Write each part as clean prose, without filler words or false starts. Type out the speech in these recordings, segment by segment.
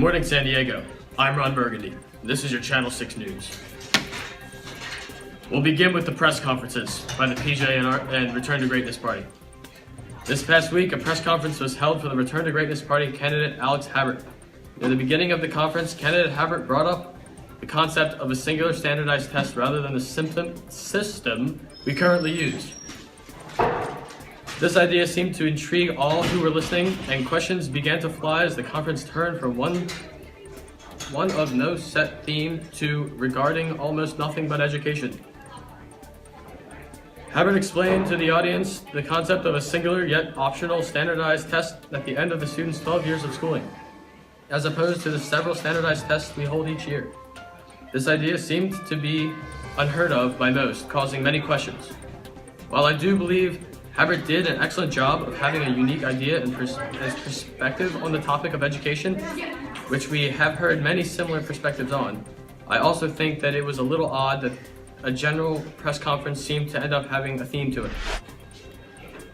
morning, San Diego. I'm Ron Burgundy. This is your Channel 6 News. We'll begin with the press conferences by the PJ and Return to Greatness Party. This past week, a press conference was held for the Return to Greatness Party candidate Alex Habert. Near the beginning of the conference, candidate Habert brought up the concept of a singular standardized test rather than the system we currently use. This idea seemed to intrigue all who were listening, and questions began to fly as the conference turned from one of no set theme to regarding almost nothing but education. Habert explained to the audience the concept of a singular yet optional standardized test at the end of the student's 12 years of schooling, as opposed to the several standardized tests we hold each year. This idea seemed to be unheard of by most, causing many questions. While I do believe Habert did an excellent job of having a unique idea and perspective on the topic of education, which we have heard many similar perspectives on, I also think that it was a little odd that a general press conference seemed to end up having a theme to it.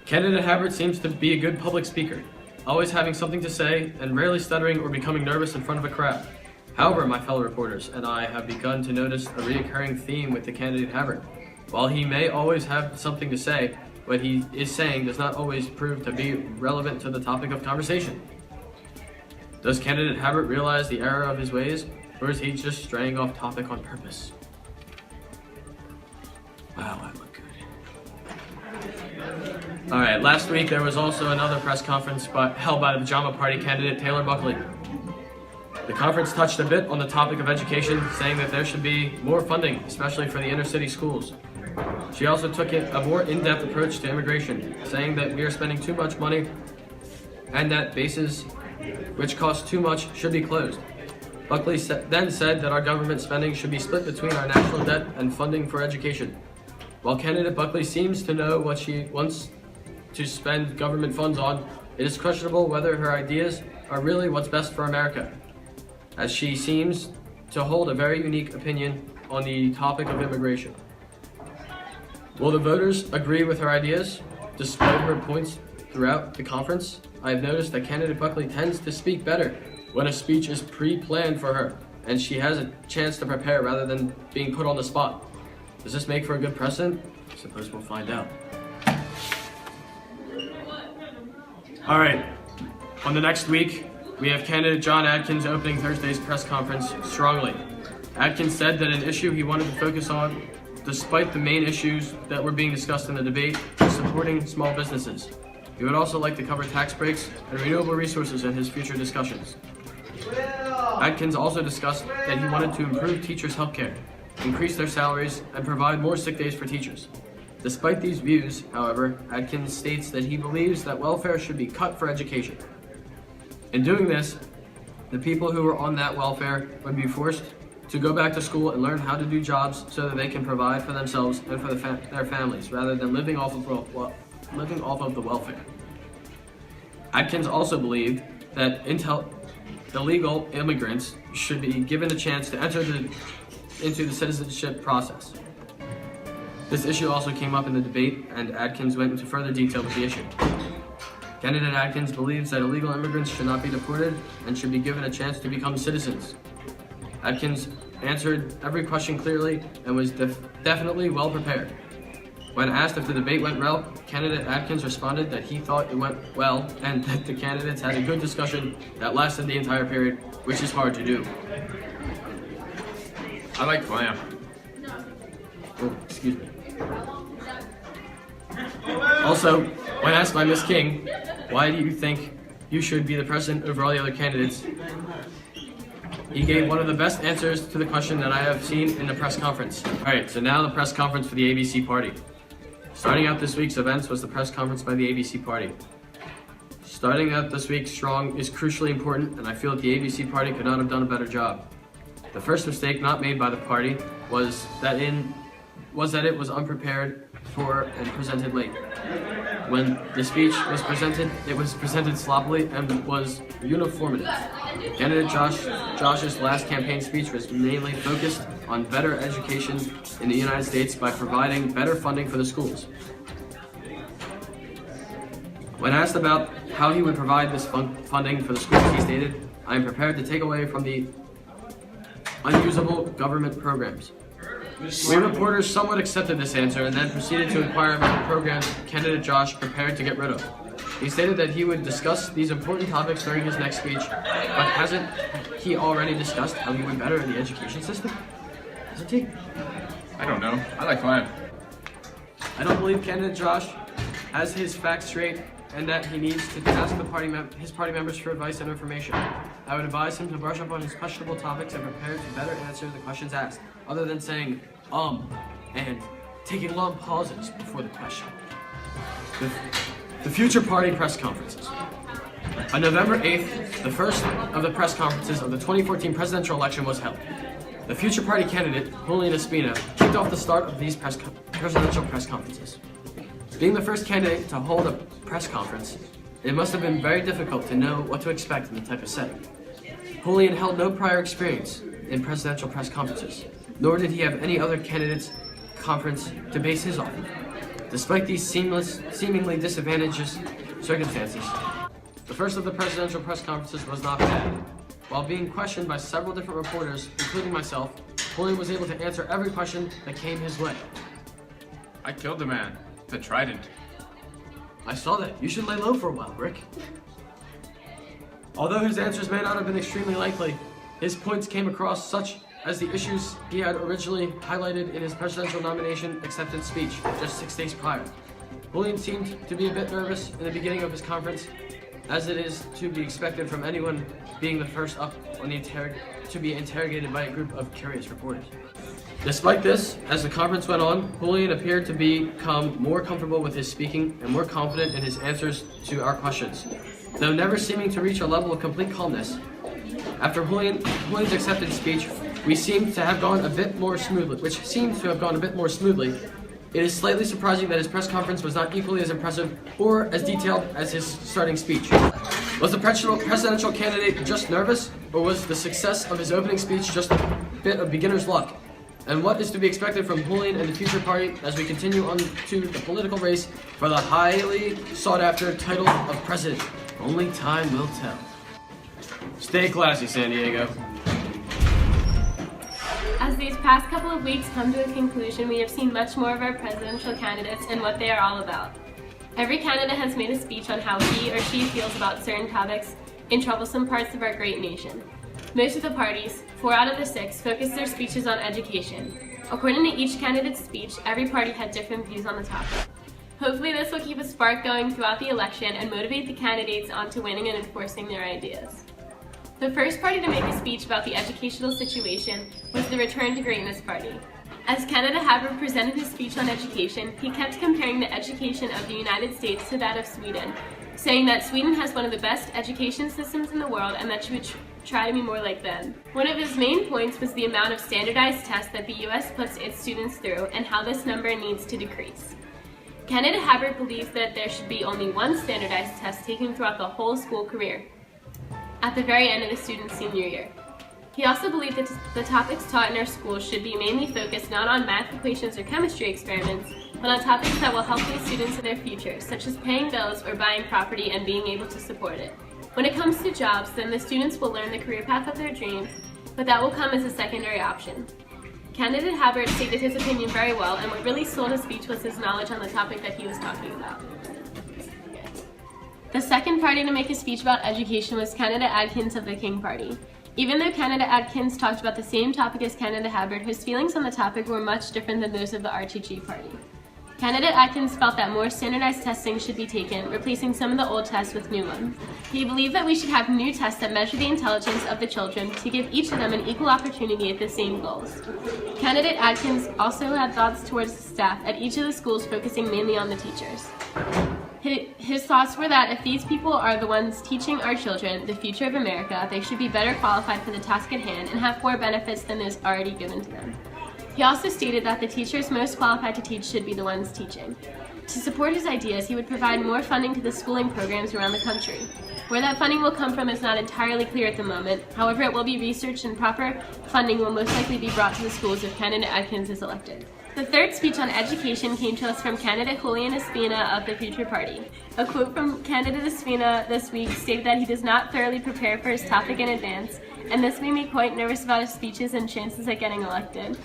Candidate Habert seems to be a good public speaker, always having something to say and rarely stuttering or becoming nervous in front of a crowd. However, my fellow reporters and I have begun to notice a recurring theme with the candidate Habert. While he may always have something to say, what he is saying does not always prove to be relevant to the topic of conversation. Does candidate Habert realize the error of his ways, or is he just straying off topic on purpose? Wow, I look good. All right, last week there was also another press conference held by the Pajama Party candidate Taylor Buckley. The conference touched a bit on the topic of education, saying that there should be more funding, especially for the inner city schools. She also took a more in-depth approach to immigration, saying that we are spending too much money and that bases which cost too much should be closed. Buckley then said that our government spending should be split between our national debt and funding for education. While candidate Buckley seems to know what she wants to spend government funds on, it is questionable whether her ideas are really what's best for America, as she seems to hold a very unique opinion on the topic of immigration. Will the voters agree with her ideas, despite her points throughout the conference? I have noticed that candidate Buckley tends to speak better when a speech is pre-planned for her, and she has a chance to prepare rather than being put on the spot. Does this make for a good precedent? I suppose we'll find out. All right, on the next week, we have candidate John Adkins opening Thursday's press conference strongly. Adkins said that an issue he wanted to focus on, despite the main issues that were being discussed in the debate, is supporting small businesses. He would also like to cover tax breaks and renewable resources in his future discussions. Adkins also discussed that he wanted to improve teachers' health care, increase their salaries, and provide more sick days for teachers. Despite these views, however, Adkins states that he believes that welfare should be cut for education. In doing this, the people who are on that welfare would be forced to go back to school and learn how to do jobs so that they can provide for themselves and for their families, rather than living off of the welfare. Adkins also believed that illegal immigrants should be given a chance to enter into the citizenship process. This issue also came up in the debate, and Adkins went into further detail with the issue. Candidate Adkins believes that illegal immigrants should not be deported and should be given a chance to become citizens. Adkins answered every question clearly and was definitely well prepared. When asked if the debate went well, candidate Adkins responded that he thought it went well and that the candidates had a good discussion that lasted the entire period, which is hard to do. I like glam. Oh, excuse me. Also, when asked by Ms. King, why do you think you should be the president over all the other candidates, he gave one of the best answers to the question that I have seen in the press conference. Alright, so now the press conference for the ABC Party. Starting out this week's events was the press conference by the ABC Party. Starting out this week strong is crucially important, and I feel that the ABC Party could not have done a better job. The first mistake not made by the party was that it was unprepared for and presented late. When the speech was presented, it was presented sloppily and was uniformative. Candidate Josh's last campaign speech was mainly focused on better education in the United States by providing better funding for the schools. When asked about how he would provide this funding for the schools, he stated, I am prepared to take away from the unusable government programs. We reporters somewhat accepted this answer and then proceeded to inquire about the programs candidate Josh prepared to get rid of. He stated that he would discuss these important topics during his next speech, but hasn't he already discussed how he would better the education system? Hasn't he? I don't know. I like mine. I don't believe candidate Josh has his facts straight and that he needs to ask his party members for advice and information. I would advise him to brush up on his questionable topics and prepare to better answer the questions asked, other than saying, and taking long pauses before the question. The future party press conferences. On November 8th, the first of the press conferences of the 2014 presidential election was held. The future party candidate, Julian Espina, kicked off the start of these presidential press conferences. Being the first candidate to hold a press conference, it must have been very difficult to know what to expect in the type of setting. Julian held no prior experience in presidential press conferences, nor did he have any other candidates' conference to base his off of. Despite these seemingly disadvantageous circumstances, the first of the presidential press conferences was not bad. While being questioned by several different reporters, including myself, Julian was able to answer every question that came his way. I killed the man. The trident. I saw that. You should lay low for a while, Rick. Although his answers may not have been extremely likely, his points came across such as the issues he had originally highlighted in his presidential nomination acceptance speech just 6 days prior. Julian seemed to be a bit nervous in the beginning of his conference, as it is to be expected from anyone being the first up on to be interrogated by a group of curious reporters. Despite this, as the conference went on, Julian appeared to become more comfortable with his speaking and more confident in his answers to our questions, though never seeming to reach a level of complete calmness. After Julian's acceptance speech, which seemed to have gone a bit more smoothly, it is slightly surprising that his press conference was not equally as impressive or as detailed as his starting speech. Was the presidential candidate just nervous, or was the success of his opening speech just a bit of beginner's luck? And what is to be expected from Julian and the future party as we continue on to the political race for the highly sought-after title of president? Only time will tell. Stay classy, San Diego. As these past couple of weeks come to a conclusion, we have seen much more of our presidential candidates and what they are all about. Every candidate has made a speech on how he or she feels about certain topics in troublesome parts of our great nation. Most of the parties, 4 out of the 6, focused their speeches on education. According to each candidate's speech, every party had different views on the topic. Hopefully this will keep a spark going throughout the election and motivate the candidates onto winning and enforcing their ideas. The first party to make a speech about the educational situation was the Return to Greatness Party. As candidate Haber presented his speech on education, he kept comparing the education of the United States to that of Sweden, saying that Sweden has one of the best education systems in the world and that she would try to be more like them. One of his main points was the amount of standardized tests that the US puts its students through and how this number needs to decrease. Candidate Haber believes that there should be only one standardized test taken throughout the whole school career, at the very end of the student's senior year. He also believed that the topics taught in our schools should be mainly focused not on math equations or chemistry experiments, but on topics that will help these students in their future, such as paying bills or buying property and being able to support it. When it comes to jobs, then the students will learn the career path of their dreams, but that will come as a secondary option. Candidate Haber stated his opinion very well, and what really sold his speech was his knowledge on the topic that he was talking about. The second party to make a speech about education was candidate Adkins of the King Party. Even though candidate Adkins talked about the same topic as candidate Haber, his feelings on the topic were much different than those of the RTG party. Candidate Adkins felt that more standardized testing should be taken, replacing some of the old tests with new ones. He believed that we should have new tests that measure the intelligence of the children to give each of them an equal opportunity at the same goals. Candidate Adkins also had thoughts towards the staff at each of the schools, focusing mainly on the teachers. His thoughts were that if these people are the ones teaching our children the future of America, they should be better qualified for the task at hand and have more benefits than those already given to them. He also stated that the teachers most qualified to teach should be the ones teaching. To support his ideas, he would provide more funding to the schooling programs around the country. Where that funding will come from is not entirely clear at the moment. However, it will be researched and proper funding will most likely be brought to the schools if candidate Adkins is elected. The third speech on education came to us from candidate Julian Espina of the Future Party. A quote from candidate Espina this week stated that he does not thoroughly prepare for his topic in advance, and this made me quite nervous about his speeches and chances at getting elected.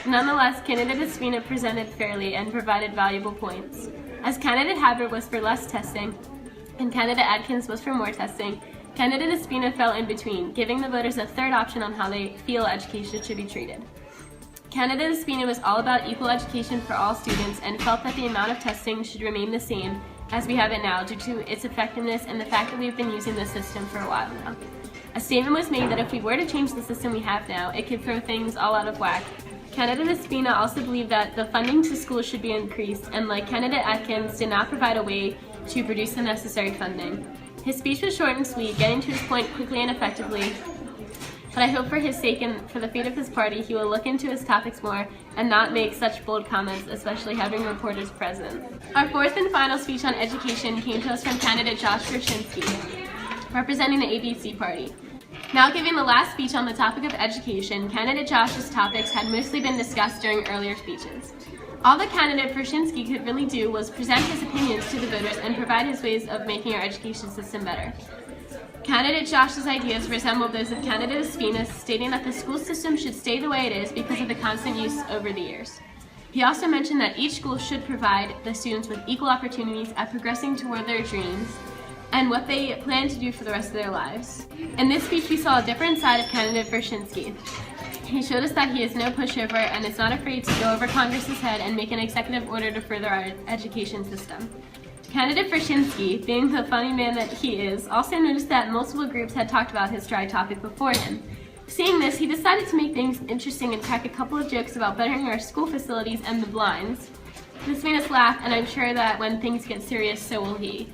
Nonetheless, candidate Espina presented fairly and provided valuable points. As candidate Haber was for less testing, and candidate Adkins was for more testing, candidate Espina fell in between, giving the voters a third option on how they feel education should be treated. Candidate Espina was all about equal education for all students and felt that the amount of testing should remain the same as we have it now due to its effectiveness and the fact that we've been using this system for a while now. A statement was made that if we were to change the system we have now, it could throw things all out of whack. Candidate Espina also believed that the funding to schools should be increased and, like candidate Adkins, did not provide a way to produce the necessary funding. His speech was short and sweet, getting to his point quickly and effectively, but I hope for his sake and for the fate of his party, he will look into his topics more and not make such bold comments, especially having reporters present. Our fourth and final speech on education came to us from candidate Josh Gershinsky, representing the ABC party. Now giving the last speech on the topic of education, candidate Josh's topics had mostly been discussed during earlier speeches. All that candidate Gershinsky could really do was present his opinions to the voters and provide his ways of making our education system better. Candidate Josh's ideas resembled those of candidate Espina, stating that the school system should stay the way it is because of the constant use over the years. He also mentioned that each school should provide the students with equal opportunities at progressing toward their dreams and what they plan to do for the rest of their lives. In this speech, we saw a different side of candidate Gershinsky. He showed us that he is no pushover and is not afraid to go over Congress's head and make an executive order to further our education system. Candidate Gershinsky, being the funny man that he is, also noticed that multiple groups had talked about his dry topic before him. Seeing this, he decided to make things interesting and crack a couple of jokes about bettering our school facilities and the blinds. This made us laugh, and I'm sure that when things get serious, so will he.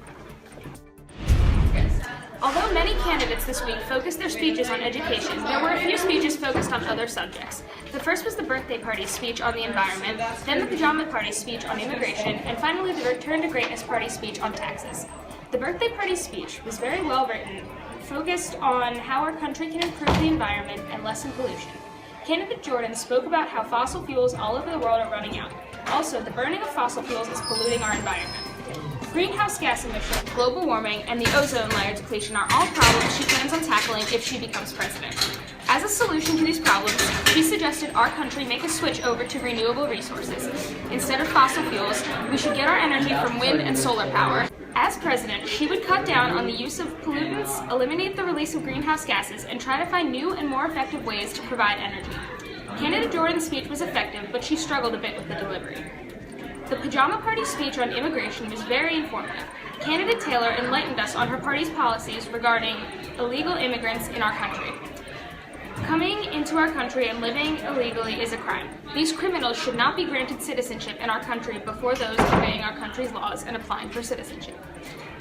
Although many candidates this week focused their speeches on education, there were a few speeches focused on other subjects. The first was the birthday party speech on the environment, then the pajama party speech on immigration, and finally the Return to Greatness party speech on taxes. The birthday party speech was very well written, focused on how our country can improve the environment and lessen pollution. Candidate Jordan spoke about how fossil fuels all over the world are running out. Also, the burning of fossil fuels is polluting our environment. Greenhouse gas emissions, global warming, and the ozone layer depletion are all problems she plans on tackling if she becomes president. As a solution to these problems, she suggested our country make a switch over to renewable resources. Instead of fossil fuels, we should get our energy from wind and solar power. As president, she would cut down on the use of pollutants, eliminate the release of greenhouse gases, and try to find new and more effective ways to provide energy. Candidate Jordan's speech was effective, but she struggled a bit with the delivery. The pajama party speech on immigration was very informative. Candidate Taylor enlightened us on her party's policies regarding illegal immigrants in our country. Coming into our country and living illegally is a crime. These criminals should not be granted citizenship in our country before those obeying our country's laws and applying for citizenship.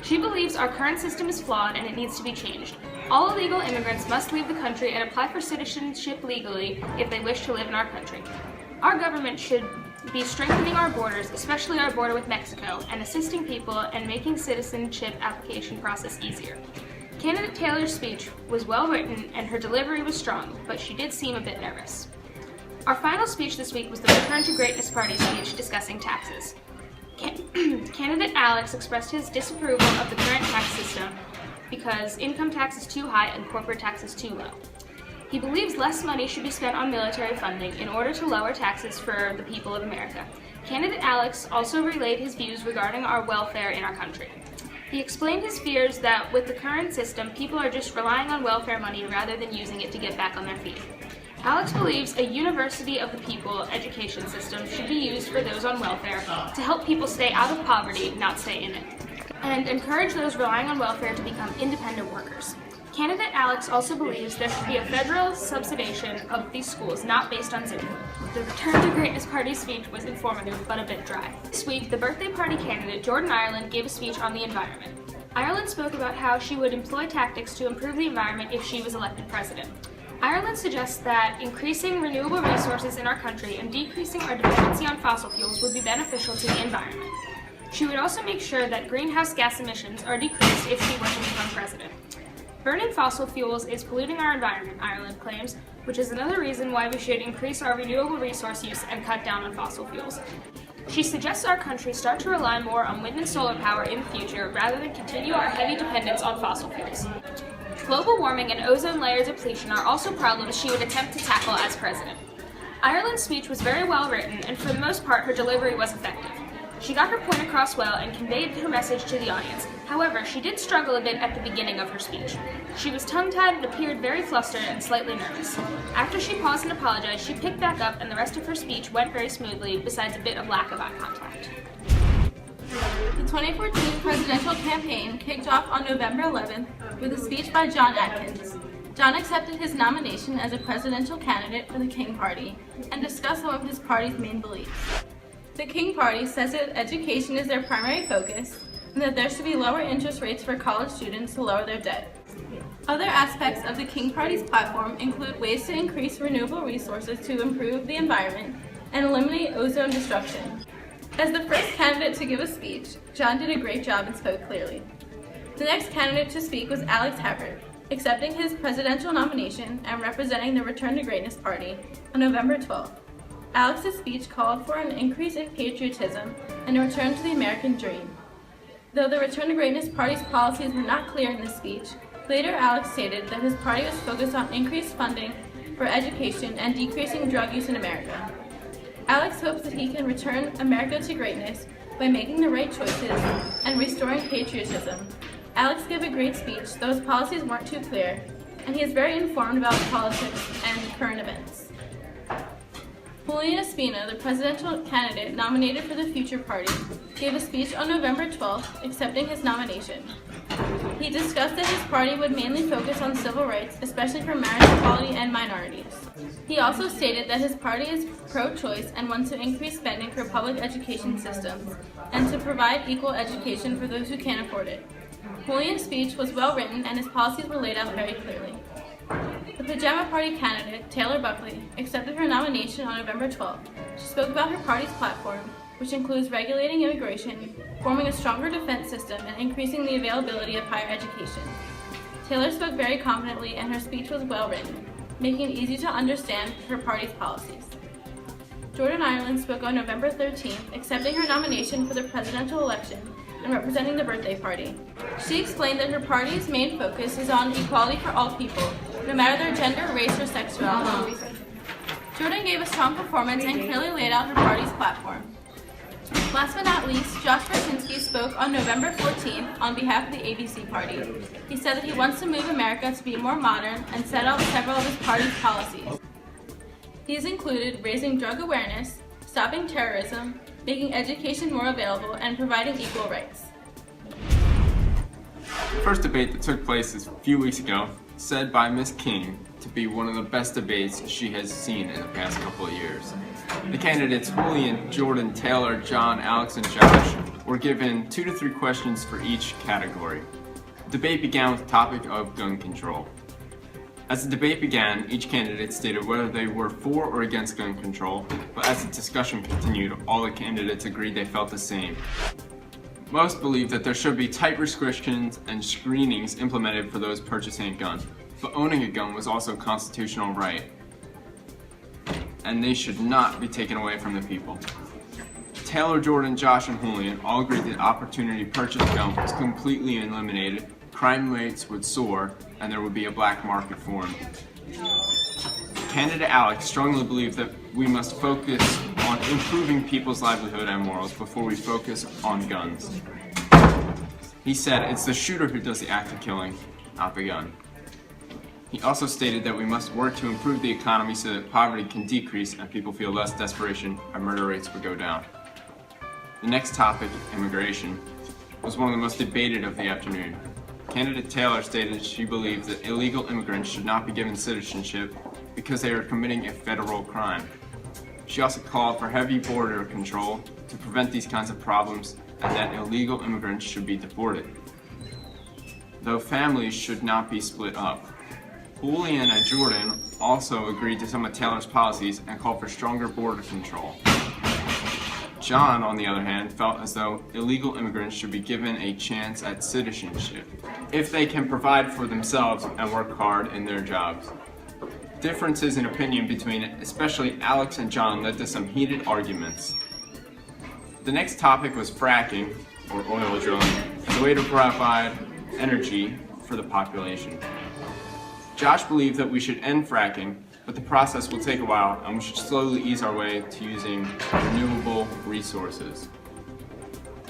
She believes our current system is flawed and it needs to be changed. All illegal immigrants must leave the country and apply for citizenship legally if they wish to live in our country. Our government should be strengthening our borders, especially our border with Mexico, and assisting people and making citizenship application process easier. Candidate Taylor's speech was well written and her delivery was strong, but she did seem a bit nervous. Our final speech this week was the Return to Greatness Party speech discussing taxes. Candidate Alex expressed his disapproval of the current tax system because income tax is too high and corporate tax is too low. He believes less money should be spent on military funding in order to lower taxes for the people of America. Candidate Alex also relayed his views regarding our welfare in our country. He explained his fears that with the current system, people are just relying on welfare money rather than using it to get back on their feet. Alex believes a university of the people education system should be used for those on welfare to help people stay out of poverty, not stay in it, and encourage those relying on welfare to become independent workers. Candidate Alex also believes there should be a federal subsidization of these schools, not based on zoning. The Return to Greatness Party speech was informative, but a bit dry. This week, the birthday party candidate, Jordan Ireland, gave a speech on the environment. Ireland spoke about how she would employ tactics to improve the environment if she was elected president. Ireland suggests that increasing renewable resources in our country and decreasing our dependency on fossil fuels would be beneficial to the environment. She would also make sure that greenhouse gas emissions are decreased if she were to become president. Burning fossil fuels is polluting our environment, Ireland claims, which is another reason why we should increase our renewable resource use and cut down on fossil fuels. She suggests our country start to rely more on wind and solar power in the future rather than continue our heavy dependence on fossil fuels. Global warming and ozone layer depletion are also problems she would attempt to tackle as president. Ireland's speech was very well written, and for the most part her delivery was effective. She got her point across well and conveyed her message to the audience. However, she did struggle a bit at the beginning of her speech. She was tongue-tied and appeared very flustered and slightly nervous. After she paused and apologized, she picked back up and the rest of her speech went very smoothly, besides a bit of lack of eye contact. The 2014 presidential campaign kicked off on November 11th with a speech by John Atkins. John accepted his nomination as a presidential candidate for the King Party and discussed some of his party's main beliefs. The King Party says that education is their primary focus and that there should be lower interest rates for college students to lower their debt. Other aspects of the King Party's platform include ways to increase renewable resources to improve the environment and eliminate ozone destruction. As the first candidate to give a speech, John did a great job and spoke clearly. The next candidate to speak was Alex Havert, accepting his presidential nomination and representing the Return to Greatness Party on November 12th. Alex's speech called for an increase in patriotism and a return to the American dream. Though the Return to Greatness Party's policies were not clear in this speech, later Alex stated that his party was focused on increased funding for education and decreasing drug use in America. Alex hopes that he can return America to greatness by making the right choices and restoring patriotism. Alex gave a great speech, though his policies weren't too clear, and he is very informed about politics and current events. Julian Espina, the presidential candidate nominated for the Future Party, gave a speech on November 12th accepting his nomination. He discussed that his party would mainly focus on civil rights, especially for marriage equality and minorities. He also stated that his party is pro-choice and wants to increase spending for public education systems and to provide equal education for those who can't afford it. Julian's speech was well written and his policies were laid out very clearly. The Pajama Party candidate, Taylor Buckley, accepted her nomination on November 12th. She spoke about her party's platform, which includes regulating immigration, forming a stronger defense system, and increasing the availability of higher education. Taylor spoke very confidently and her speech was well written, making it easy to understand her party's policies. Jordan Ireland spoke on November 13th, accepting her nomination for the presidential election and representing the birthday party. She explained that her party's main focus is on equality for all people, no matter their gender, race, or sexuality. Jordan gave a strong performance and clearly laid out her party's platform. Last but not least, Josh Brzezinski spoke on November 14th on behalf of the ABC Party. He said that he wants to move America to be more modern and set out several of his party's policies. These included raising drug awareness, stopping terrorism, making education more available, and providing equal rights. The first debate that took place a few weeks ago, said by Ms. King to be one of the best debates she has seen in the past couple of years. The candidates Julian, Jordan, Taylor, John, Alex, and Josh were given 2 to 3 questions for each category. The debate began with the topic of gun control. As the debate began, each candidate stated whether they were for or against gun control, but as the discussion continued, all the candidates agreed they felt the same. Most believe that there should be tight restrictions and screenings implemented for those purchasing a gun, but owning a gun was also a constitutional right, and they should not be taken away from the people. Taylor, Jordan, Josh, and Julian all agreed that opportunity to purchase a gun was completely eliminated, crime rates would soar, and there would be a black market formed. Candidate Alex strongly believed that we must focus on improving people's livelihood and morals before we focus on guns. He said it's the shooter who does the act of killing, not the gun. He also stated that we must work to improve the economy so that poverty can decrease and people feel less desperation and murder rates would go down. The next topic, immigration, was one of the most debated of the afternoon. Candidate Taylor stated she believed that illegal immigrants should not be given citizenship because they are committing a federal crime. She also called for heavy border control to prevent these kinds of problems and that illegal immigrants should be deported, though families should not be split up. Julian and Jordan also agreed to some of Taylor's policies and called for stronger border control. John, on the other hand, felt as though illegal immigrants should be given a chance at citizenship if they can provide for themselves and work hard in their jobs. Differences in opinion between especially Alex and John led to some heated arguments. The next topic was fracking, or oil drilling, as a way to provide energy for the population. Josh believed that we should end fracking, but the process will take a while and we should slowly ease our way to using renewable resources.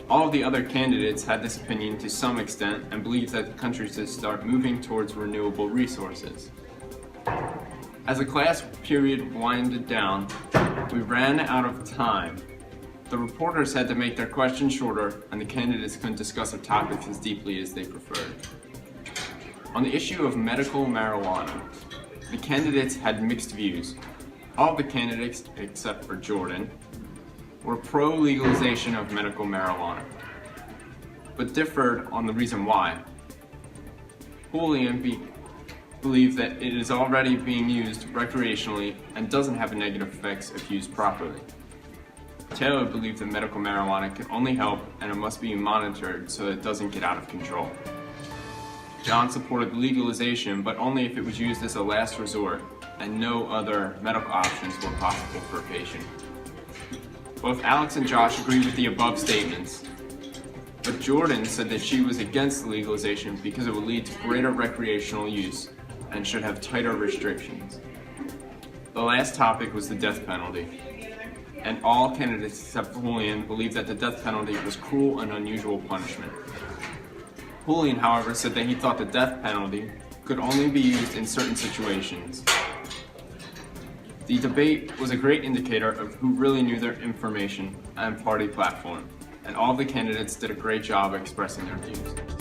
All of the other candidates had this opinion to some extent and believed that the country should start moving towards renewable resources. As the class period winded down, we ran out of time. The reporters had to make their questions shorter and the candidates couldn't discuss their topics as deeply as they preferred. On the issue of medical marijuana, the candidates had mixed views. All of the candidates, except for Jordan, were pro-legalization of medical marijuana, but differed on the reason why. Julian believed that it is already being used recreationally and doesn't have negative effects if used properly. Taylor believed that medical marijuana can only help and it must be monitored so that it doesn't get out of control. John supported legalization, but only if it was used as a last resort and no other medical options were possible for a patient. Both Alex and Josh agreed with the above statements, but Jordan said that she was against legalization because it would lead to greater recreational use and should have tighter restrictions. The last topic was the death penalty, and all candidates except Julian believed that the death penalty was cruel and unusual punishment. Julian, however, said that he thought the death penalty could only be used in certain situations. The debate was a great indicator of who really knew their information and party platform, and all of the candidates did a great job expressing their views.